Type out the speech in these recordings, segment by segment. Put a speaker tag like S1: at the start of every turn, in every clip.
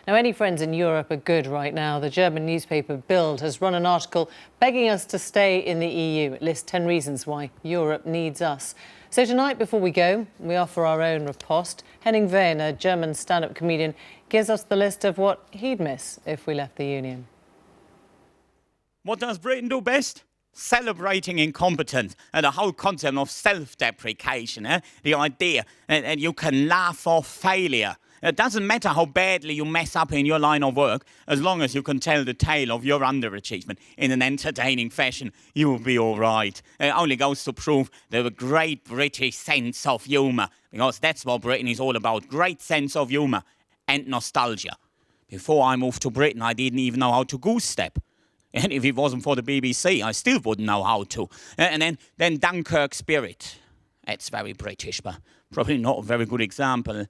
S1: Now, any friends in Europe are good right now. The German newspaper Bild has run an article begging us to stay in the EU. It lists 10 reasons why Europe needs us. So tonight, before we go, we offer our own riposte. Henning Wehn, a German stand-up comedian, gives us the list of what he'd miss if we left the Union.
S2: What does Britain do best? Celebrating incompetence and the whole concept of self-deprecation, the idea that you can laugh off failure. It doesn't matter how badly you mess up in your line of work, as long as you can tell the tale of your underachievement in an entertaining fashion, you will be all right. It only goes to prove the great British sense of humour, because that's what Britain is all about, great sense of humour and nostalgia. Before I moved to Britain, I didn't even know how to goose step. And if it wasn't for the BBC, I still wouldn't know how to. And then Dunkirk spirit. That's very British, but probably not a very good example.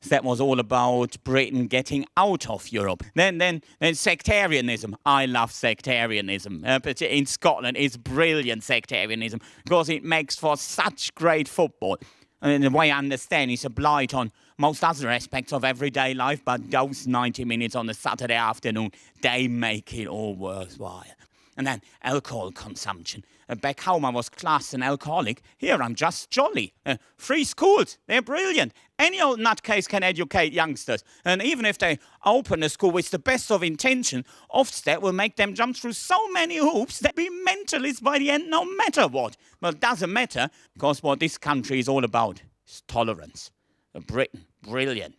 S2: That was all about Britain getting out of Europe. Then sectarianism. I love sectarianism. But in Scotland, it's brilliant sectarianism because it makes for such great football. And the way I understand, it's a blight on most other aspects of everyday life, but those 90 minutes on a Saturday afternoon, they make it all worthwhile. And then alcohol consumption. Back home I was classed an alcoholic. Here I'm just jolly. Free schools, they're brilliant. Any old nutcase can educate youngsters. And even if they open a school with the best of intention, Ofsted will make them jump through so many hoops that be mentalists by the end no matter what. But it doesn't matter, because what this country is all about is tolerance. Britain, brilliant.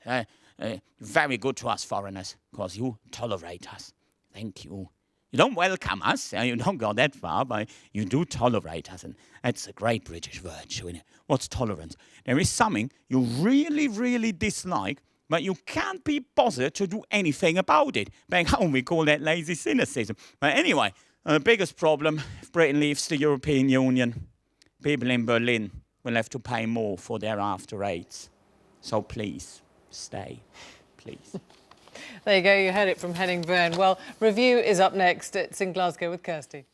S2: Very good to us foreigners, because you tolerate us. Thank you. You don't welcome us, you don't go that far, but you do tolerate us, and that's a great British virtue, isn't it? What's tolerance? There is something you really, really dislike, but you can't be bothered to do anything about it. Back home, we call that lazy cynicism. But anyway, the biggest problem, if Britain leaves the European Union, people in Berlin will have to pay more for their after eights. So please, stay, please.
S1: There you go, you heard it from Henning Wehn. Well, Review is up next. It's in Glasgow with Kirsty.